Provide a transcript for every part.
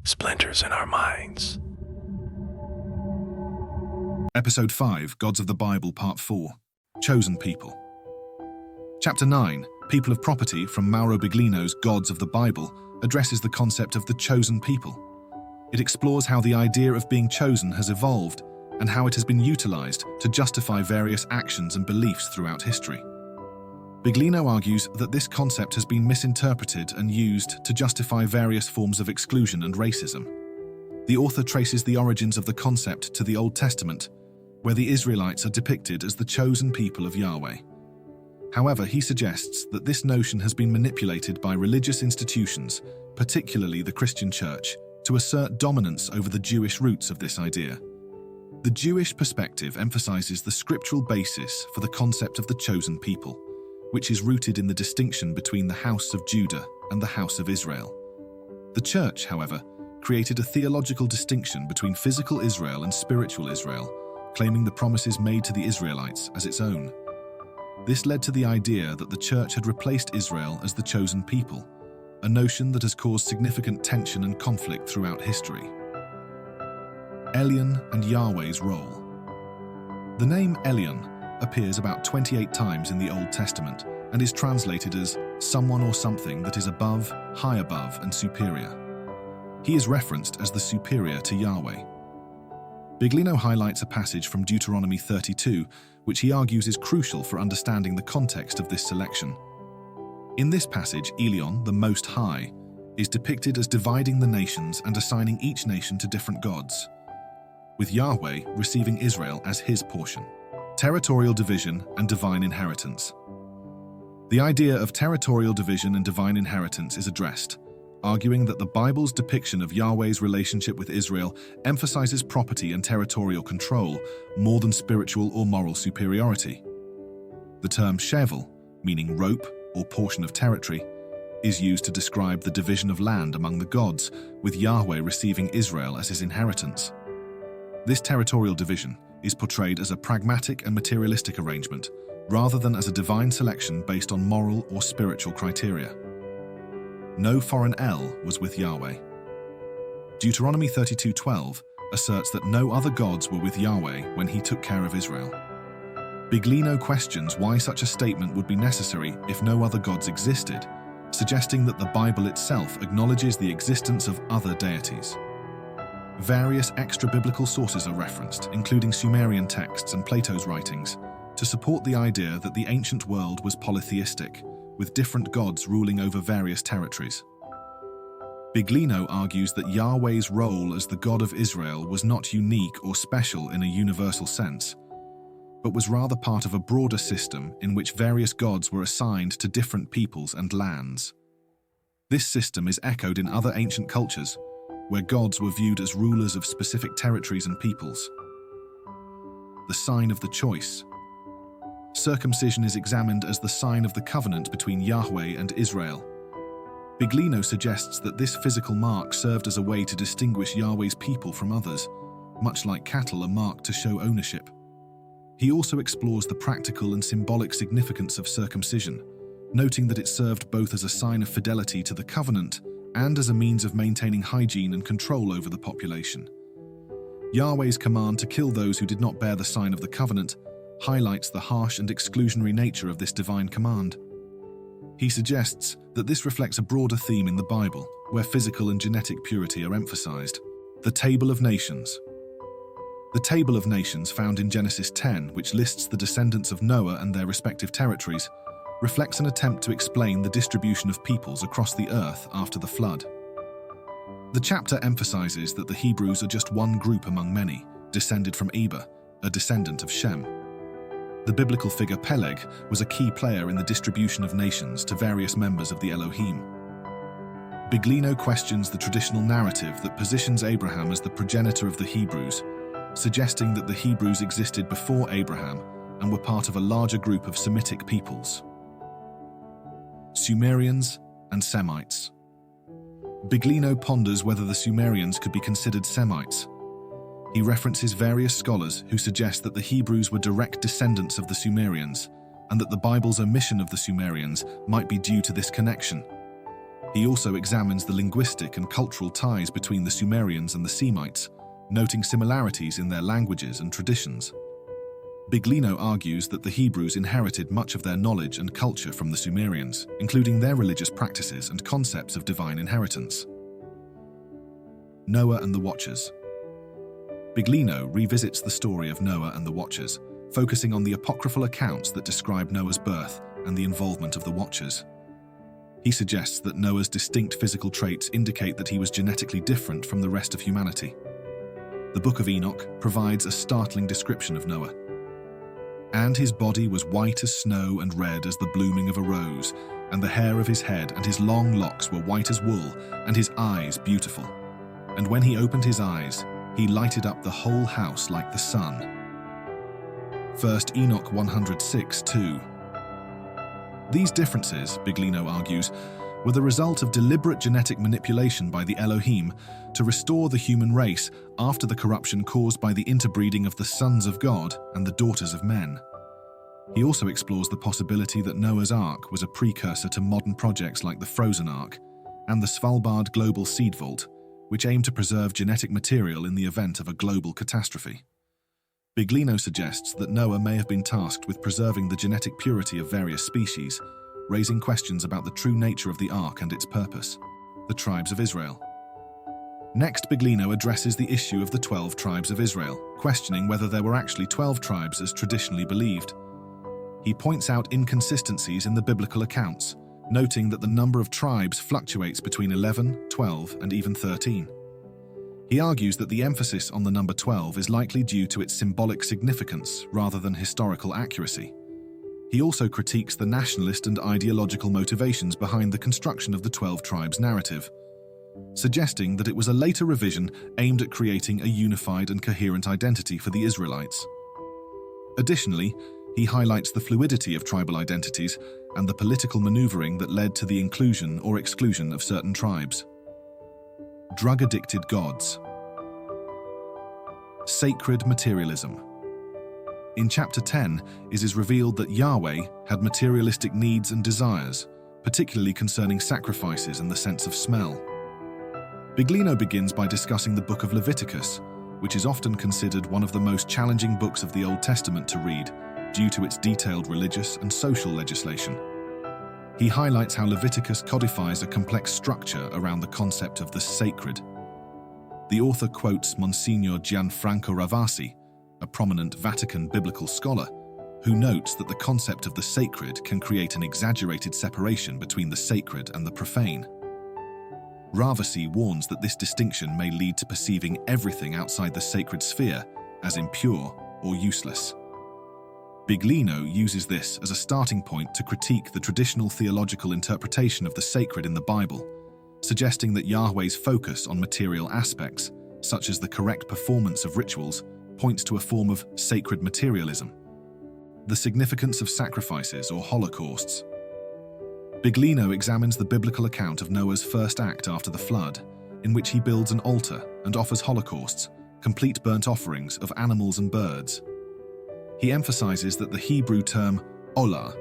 splinters in our minds. Episode 5, Gods of the Bible, Part 4, Chosen People. Chapter 9, People of Property, from Mauro Biglino's Gods of the Bible, addresses the concept of the chosen people. It explores how the idea of being chosen has evolved and how it has been utilized to justify various actions and beliefs throughout history. Biglino argues that this concept has been misinterpreted and used to justify various forms of exclusion and racism. The author traces the origins of the concept to the Old Testament, where the Israelites are depicted as the chosen people of Yahweh. However, he suggests that this notion has been manipulated by religious institutions, particularly the Christian Church, to assert dominance over the Jewish roots of this idea. The Jewish perspective emphasizes the scriptural basis for the concept of the chosen people, which is rooted in the distinction between the house of Judah and the house of Israel. The Church, however, created a theological distinction between physical Israel and spiritual Israel, claiming the promises made to the Israelites as its own. This led to the idea that the Church had replaced Israel as the chosen people, a notion that has caused significant tension and conflict throughout history. Elyon and Yahweh's role. The name Elyon appears about 28 times in the Old Testament and is translated as someone or something that is above, high above, and superior. He is referenced as the superior to Yahweh. Biglino highlights a passage from Deuteronomy 32, which he argues is crucial for understanding the context of this selection. In this passage, Elyon, the Most High, is depicted as dividing the nations and assigning each nation to different gods, with Yahweh receiving Israel as his portion. Territorial division and divine inheritance. The idea of territorial division and divine inheritance is addressed, arguing that the Bible's depiction of Yahweh's relationship with Israel emphasizes property and territorial control more than spiritual or moral superiority. The term shevel, meaning rope or portion of territory, is used to describe the division of land among the gods, with Yahweh receiving Israel as his inheritance. This territorial division is portrayed as a pragmatic and materialistic arrangement, rather than as a divine selection based on moral or spiritual criteria. No foreign El was with Yahweh. Deuteronomy 32:12 asserts that no other gods were with Yahweh when he took care of Israel. Biglino questions why such a statement would be necessary if no other gods existed, suggesting that the Bible itself acknowledges the existence of other deities. Various extra-biblical sources are referenced, including Sumerian texts and Plato's writings, to support the idea that the ancient world was polytheistic, with different gods ruling over various territories. Biglino argues that Yahweh's role as the God of Israel was not unique or special in a universal sense, but was rather part of a broader system in which various gods were assigned to different peoples and lands. This system is echoed in other ancient cultures, where gods were viewed as rulers of specific territories and peoples. The sign of the choice. Circumcision is examined as the sign of the covenant between Yahweh and Israel. Biglino suggests that this physical mark served as a way to distinguish Yahweh's people from others, much like cattle are marked to show ownership. He also explores the practical and symbolic significance of circumcision, noting that it served both as a sign of fidelity to the covenant and as a means of maintaining hygiene and control over the population. Yahweh's command to kill those who did not bear the sign of the covenant highlights the harsh and exclusionary nature of this divine command. He suggests that this reflects a broader theme in the Bible, where physical and genetic purity are emphasized. The Table of Nations. The Table of Nations, found in Genesis 10, which lists the descendants of Noah and their respective territories, reflects an attempt to explain the distribution of peoples across the earth after the flood. The chapter emphasizes that the Hebrews are just one group among many, descended from Abel, a descendant of Shem. The biblical figure Peleg was a key player in the distribution of nations to various members of the Elohim. Biglino questions the traditional narrative that positions Abraham as the progenitor of the Hebrews, suggesting that the Hebrews existed before Abraham and were part of a larger group of Semitic peoples. Sumerians and Semites. Biglino ponders whether the Sumerians could be considered Semites. He references various scholars who suggest that the Hebrews were direct descendants of the Sumerians, and that the Bible's omission of the Sumerians might be due to this connection. He also examines the linguistic and cultural ties between the Sumerians and the Semites, noting similarities in their languages and traditions. Biglino argues that the Hebrews inherited much of their knowledge and culture from the Sumerians, including their religious practices and concepts of divine inheritance. Noah and the Watchers. Biglino revisits the story of Noah and the Watchers, focusing on the apocryphal accounts that describe Noah's birth and the involvement of the Watchers. He suggests that Noah's distinct physical traits indicate that he was genetically different from the rest of humanity. The Book of Enoch provides a startling description of Noah. And his body was white as snow and red as the blooming of a rose, and the hair of his head and his long locks were white as wool, and his eyes beautiful. And when he opened his eyes, he lighted up the whole house like the sun. 1 Enoch 106:2. These differences, Biglino argues, were the result of deliberate genetic manipulation by the Elohim to restore the human race after the corruption caused by the interbreeding of the sons of God and the daughters of men. He also explores the possibility that Noah's Ark was a precursor to modern projects like the Frozen Ark and the Svalbard Global Seed Vault, which aim to preserve genetic material in the event of a global catastrophe. Biglino suggests that Noah may have been tasked with preserving the genetic purity of various species, raising questions about the true nature of the Ark and its purpose. The Tribes of Israel. Next, Biglino addresses the issue of the 12 tribes of Israel, questioning whether there were actually 12 tribes as traditionally believed. He points out inconsistencies in the biblical accounts, noting that the number of tribes fluctuates between 11, 12, and even 13. He argues that the emphasis on the number 12 is likely due to its symbolic significance rather than historical accuracy. He also critiques the nationalist and ideological motivations behind the construction of the 12 tribes narrative, suggesting that it was a later revision aimed at creating a unified and coherent identity for the Israelites. Additionally, he highlights the fluidity of tribal identities and the political maneuvering that led to the inclusion or exclusion of certain tribes. Drug-addicted gods. Sacred materialism. In chapter 10, it is revealed that Yahweh had materialistic needs and desires, particularly concerning sacrifices and the sense of smell. Biglino begins by discussing the book of Leviticus, which is often considered one of the most challenging books of the Old Testament to read due to its detailed religious and social legislation. He highlights how Leviticus codifies a complex structure around the concept of the sacred. The author quotes Monsignor Gianfranco Ravasi, a prominent Vatican biblical scholar, who notes that the concept of the sacred can create an exaggerated separation between the sacred and the profane. Ravasi warns that this distinction may lead to perceiving everything outside the sacred sphere as impure or useless. Biglino uses this as a starting point to critique the traditional theological interpretation of the sacred in the Bible, suggesting that Yahweh's focus on material aspects, such as the correct performance of rituals, points to a form of sacred materialism. The significance of sacrifices or holocausts. Biglino examines the biblical account of Noah's first act after the flood, in which he builds an altar and offers holocausts, complete burnt offerings of animals and birds. He emphasizes that the Hebrew term olah,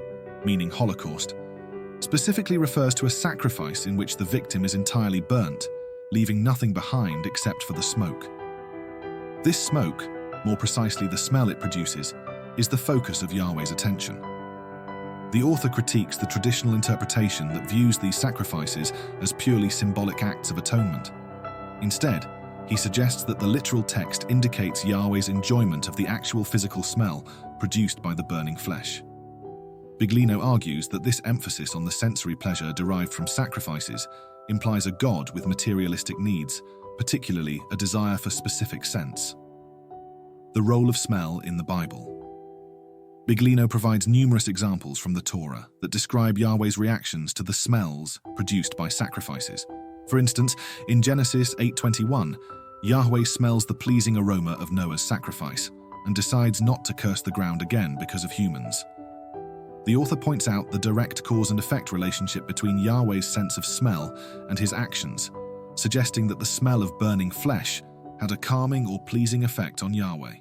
meaning holocaust, specifically refers to a sacrifice in which the victim is entirely burnt, leaving nothing behind except for the smoke. This smoke, more precisely the smell it produces, is the focus of Yahweh's attention. The author critiques the traditional interpretation that views these sacrifices as purely symbolic acts of atonement. Instead, he suggests that the literal text indicates Yahweh's enjoyment of the actual physical smell produced by the burning flesh. Biglino argues that this emphasis on the sensory pleasure derived from sacrifices implies a God with materialistic needs, particularly a desire for specific sense. The role of smell in the Bible. Biglino provides numerous examples from the Torah that describe Yahweh's reactions to the smells produced by sacrifices. For instance, in Genesis 8:21, Yahweh smells the pleasing aroma of Noah's sacrifice and decides not to curse the ground again because of humans. The author points out the direct cause and effect relationship between Yahweh's sense of smell and his actions, suggesting that the smell of burning flesh had a calming or pleasing effect on Yahweh.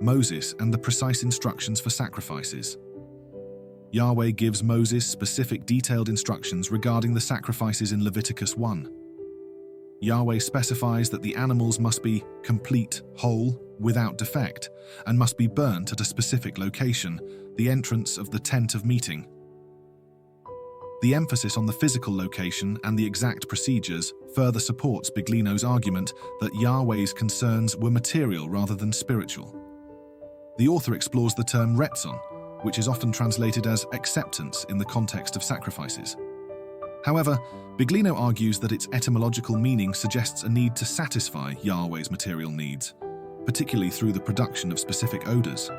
Moses and the precise instructions for sacrifices. Yahweh gives Moses specific detailed instructions regarding the sacrifices in Leviticus 1. Yahweh specifies that the animals must be complete, whole, without defect, and must be burnt at a specific location, the entrance of the tent of meeting. The emphasis on the physical location and the exact procedures further supports Biglino's argument that Yahweh's concerns were material rather than spiritual. The author explores the term retzon, which is often translated as acceptance in the context of sacrifices. However, Biglino argues that its etymological meaning suggests a need to satisfy Yahweh's material needs, particularly through the production of specific odors.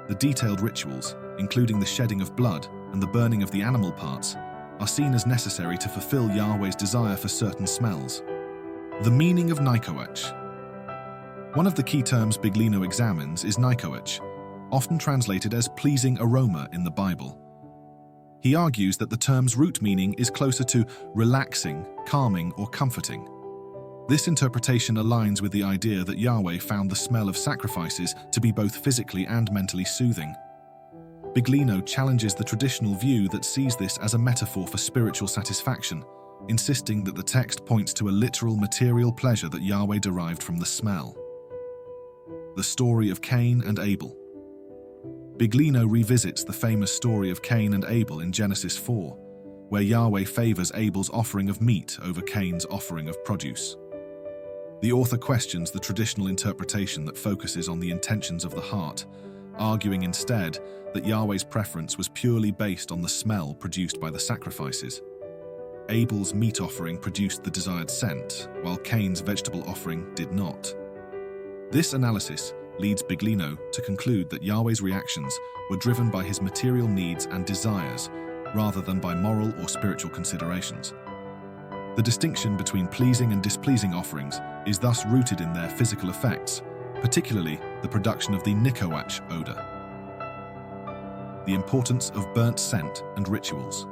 The detailed rituals, including the shedding of blood and the burning of the animal parts, are seen as necessary to fulfill Yahweh's desire for certain smells. The meaning of Nichoach. One of the key terms Biglino examines is Nichoach, often translated as pleasing aroma in the Bible. He argues that the term's root meaning is closer to relaxing, calming, or comforting. This interpretation aligns with the idea that Yahweh found the smell of sacrifices to be both physically and mentally soothing. Biglino challenges the traditional view that sees this as a metaphor for spiritual satisfaction, insisting that the text points to a literal material pleasure that Yahweh derived from the smell. The story of Cain and Abel. Biglino revisits the famous story of Cain and Abel in Genesis 4, where Yahweh favors Abel's offering of meat over Cain's offering of produce. The author questions the traditional interpretation that focuses on the intentions of the heart, arguing instead that Yahweh's preference was purely based on the smell produced by the sacrifices. Abel's meat offering produced the desired scent, while Cain's vegetable offering did not. This analysis leads Biglino to conclude that Yahweh's reactions were driven by his material needs and desires rather than by moral or spiritual considerations. The distinction between pleasing and displeasing offerings is thus rooted in their physical effects, particularly the production of the Nichoach odor. The importance of burnt scent and rituals.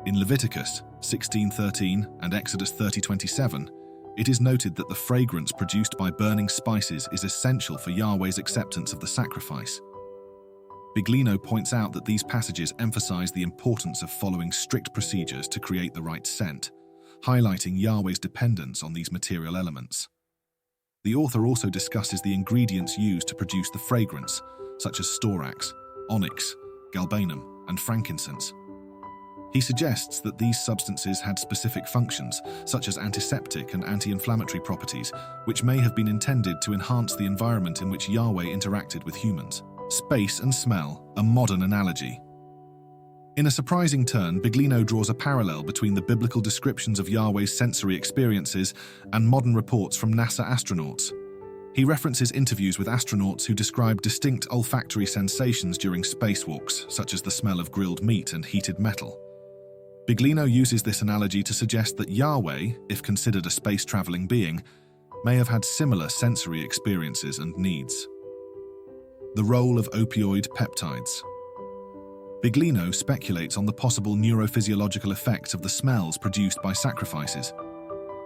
In Leviticus 16:13 and Exodus 30:27, it is noted that the fragrance produced by burning spices is essential for Yahweh's acceptance of the sacrifice. Biglino points out that these passages emphasize the importance of following strict procedures to create the right scent, highlighting Yahweh's dependence on these material elements. The author also discusses the ingredients used to produce the fragrance, such as storax, onyx, galbanum, and frankincense. He suggests that these substances had specific functions, such as antiseptic and anti-inflammatory properties, which may have been intended to enhance the environment in which Yahweh interacted with humans. Space and smell, a modern analogy. In a surprising turn, Biglino draws a parallel between the biblical descriptions of Yahweh's sensory experiences and modern reports from NASA astronauts. He references interviews with astronauts who describe distinct olfactory sensations during spacewalks, such as the smell of grilled meat and heated metal. Biglino uses this analogy to suggest that Yahweh, if considered a space-traveling being, may have had similar sensory experiences and needs. The role of opioid peptides. Biglino speculates on the possible neurophysiological effects of the smells produced by sacrifices.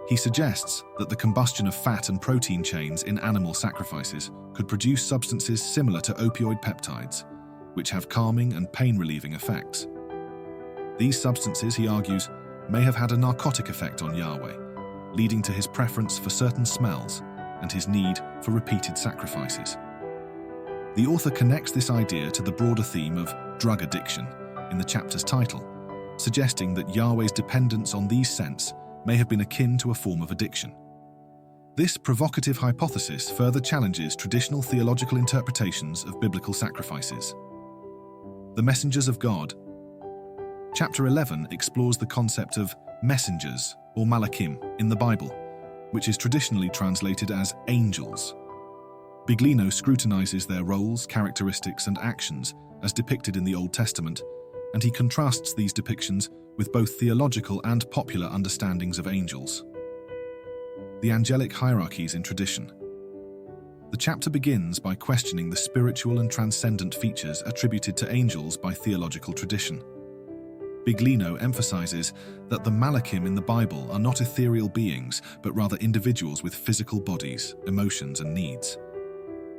He suggests that the combustion of fat and protein chains in animal sacrifices could produce substances similar to opioid peptides, which have calming and pain-relieving effects. These substances, he argues, may have had a narcotic effect on Yahweh, leading to his preference for certain smells and his need for repeated sacrifices. The author connects this idea to the broader theme of drug addiction in the chapter's title, suggesting that Yahweh's dependence on these scents may have been akin to a form of addiction. This provocative hypothesis further challenges traditional theological interpretations of biblical sacrifices. The messengers of God. Chapter 11 explores the concept of messengers, or Malakhim, in the Bible, which is traditionally translated as angels. Biglino scrutinizes their roles, characteristics, and actions as depicted in the Old Testament, and he contrasts these depictions with both theological and popular understandings of angels. The angelic hierarchies in tradition. The chapter begins by questioning the spiritual and transcendent features attributed to angels by theological tradition. Biglino emphasizes that the Malakhim in the Bible are not ethereal beings, but rather individuals with physical bodies, emotions, and needs.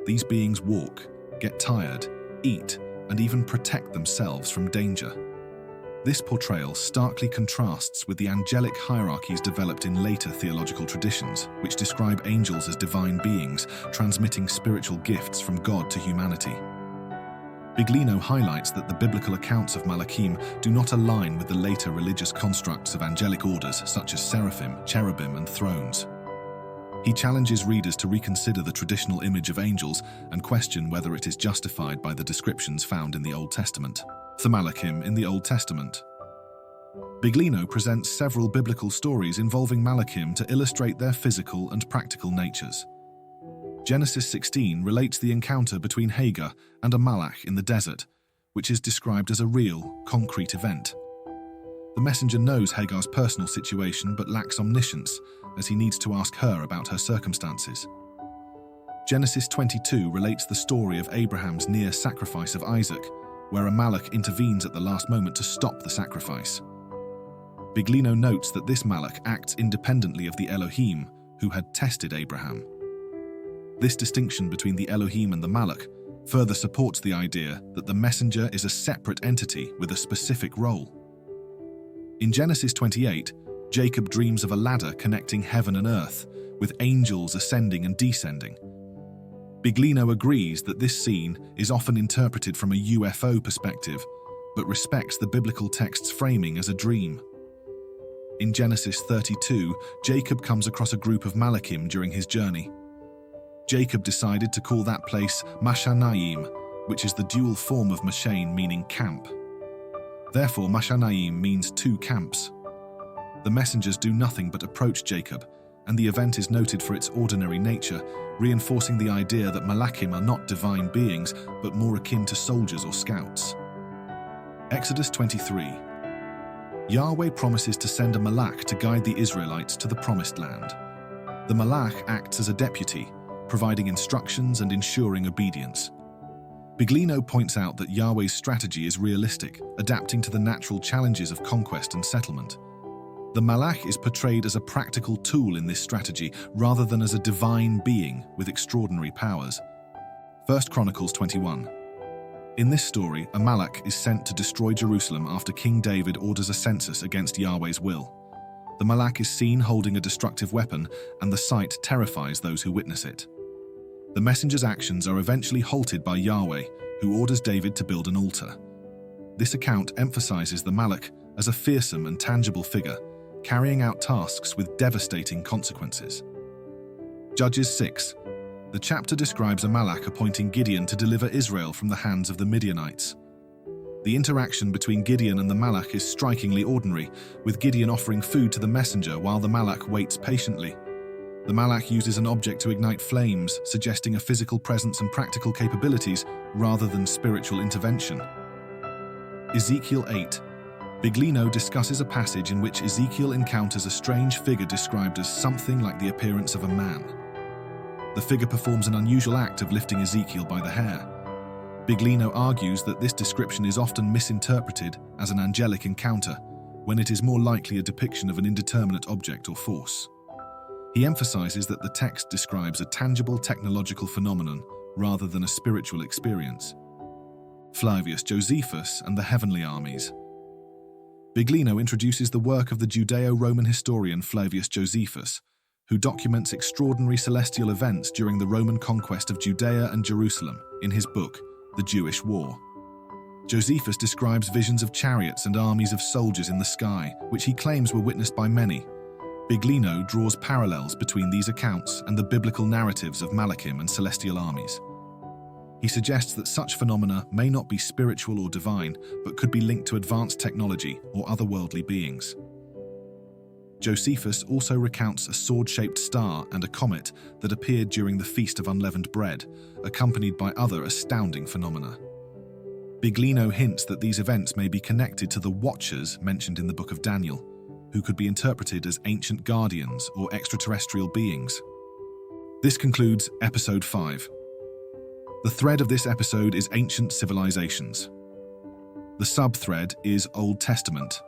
These beings walk, get tired, eat, and even protect themselves from danger. This portrayal starkly contrasts with the angelic hierarchies developed in later theological traditions, which describe angels as divine beings transmitting spiritual gifts from God to humanity. Biglino highlights that the biblical accounts of Malakhim do not align with the later religious constructs of angelic orders such as seraphim, cherubim, and thrones. He challenges readers to reconsider the traditional image of angels and question whether it is justified by the descriptions found in the Old Testament. The Malakhim in the Old Testament. Biglino presents several biblical stories involving Malakhim to illustrate their physical and practical natures. Genesis 16 relates the encounter between Hagar and a Malach in the desert, which is described as a real, concrete event. The messenger knows Hagar's personal situation but lacks omniscience, as he needs to ask her about her circumstances. Genesis 22 relates the story of Abraham's near sacrifice of Isaac, where a Malach intervenes at the last moment to stop the sacrifice. Biglino notes that this Malach acts independently of the Elohim, who had tested Abraham. This distinction between the Elohim and the Malach further supports the idea that the messenger is a separate entity with a specific role. In Genesis 28, Jacob dreams of a ladder connecting heaven and earth, with angels ascending and descending. Biglino agrees that this scene is often interpreted from a UFO perspective, but respects the biblical text's framing as a dream. In Genesis 32, Jacob comes across a group of Malakhim during his journey. Jacob decided to call that place Mashanaim, which is the dual form of Mashain meaning camp. Therefore, Mashanaim means two camps. The messengers do nothing but approach Jacob, and the event is noted for its ordinary nature, reinforcing the idea that Malakhim are not divine beings, but more akin to soldiers or scouts. Exodus 23. Yahweh promises to send a Malach to guide the Israelites to the Promised Land. The Malach acts as a deputy, providing instructions and ensuring obedience. Biglino points out that Yahweh's strategy is realistic, adapting to the natural challenges of conquest and settlement. The Malach is portrayed as a practical tool in this strategy rather than as a divine being with extraordinary powers. 1 Chronicles 21. In this story, a Malach is sent to destroy Jerusalem after King David orders a census against Yahweh's will. The Malach is seen holding a destructive weapon, and the sight terrifies those who witness it. The messenger's actions are eventually halted by Yahweh, who orders David to build an altar. This account emphasizes the Malach as a fearsome and tangible figure, carrying out tasks with devastating consequences. Judges 6. The chapter describes a Malach appointing Gideon to deliver Israel from the hands of the Midianites. The interaction between Gideon and the Malach is strikingly ordinary, with Gideon offering food to the messenger while the Malach waits patiently. The Malach uses an object to ignite flames, suggesting a physical presence and practical capabilities rather than spiritual intervention. Ezekiel 8. Biglino discusses a passage in which Ezekiel encounters a strange figure described as something like the appearance of a man. The figure performs an unusual act of lifting Ezekiel by the hair. Biglino argues that this description is often misinterpreted as an angelic encounter, when it is more likely a depiction of an indeterminate object or force. He emphasizes that the text describes a tangible technological phenomenon rather than a spiritual experience. Flavius, Josephus, and the Heavenly Armies. Biglino introduces the work of the Judeo-Roman historian Flavius Josephus, who documents extraordinary celestial events during the Roman conquest of Judea and Jerusalem in his book, The Jewish War. Josephus describes visions of chariots and armies of soldiers in the sky, which he claims were witnessed by many. Biglino draws parallels between these accounts and the biblical narratives of Malakhim and celestial armies. He suggests that such phenomena may not be spiritual or divine, but could be linked to advanced technology or otherworldly beings. Josephus also recounts a sword-shaped star and a comet that appeared during the Feast of Unleavened Bread, accompanied by other astounding phenomena. Biglino hints that these events may be connected to the Watchers mentioned in the Book of Daniel, who could be interpreted as ancient guardians or extraterrestrial beings. This concludes Episode 5. The thread of this episode is ancient civilizations. The sub-thread is Old Testament.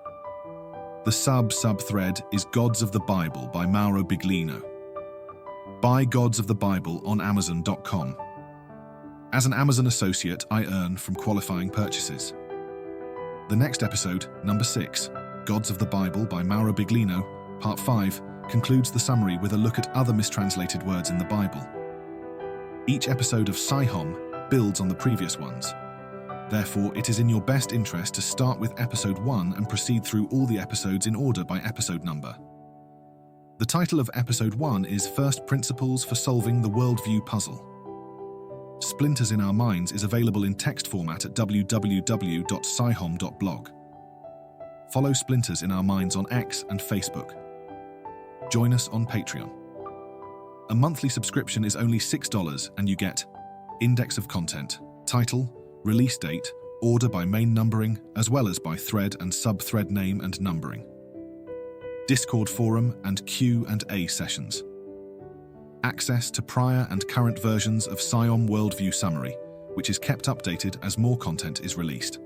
The sub-thread is Gods of the Bible by Mauro Biglino. Buy Gods of the Bible on Amazon.com. As an Amazon associate, I earn from qualifying purchases. The next episode, number 6, Gods of the Bible by Mauro Biglino, part 5, concludes the summary with a look at other mistranslated words in the Bible. Each episode of Sihom builds on the previous ones. Therefore, it is in your best interest to start with episode 1 and proceed through all the episodes in order by episode number. The title of episode 1 is First Principles for Solving the Worldview Puzzle. Splinters in Our Minds is available in text format at www.sihom.blog. Follow Splinters in Our Minds on X and Facebook. Join us on Patreon. A monthly subscription is only $6 and you get index of content, title, release date, order by main numbering, as well as by thread and sub-thread name and numbering. Discord forum and Q&A sessions. Access to prior and current versions of Sihom Worldview Summary, which is kept updated as more content is released.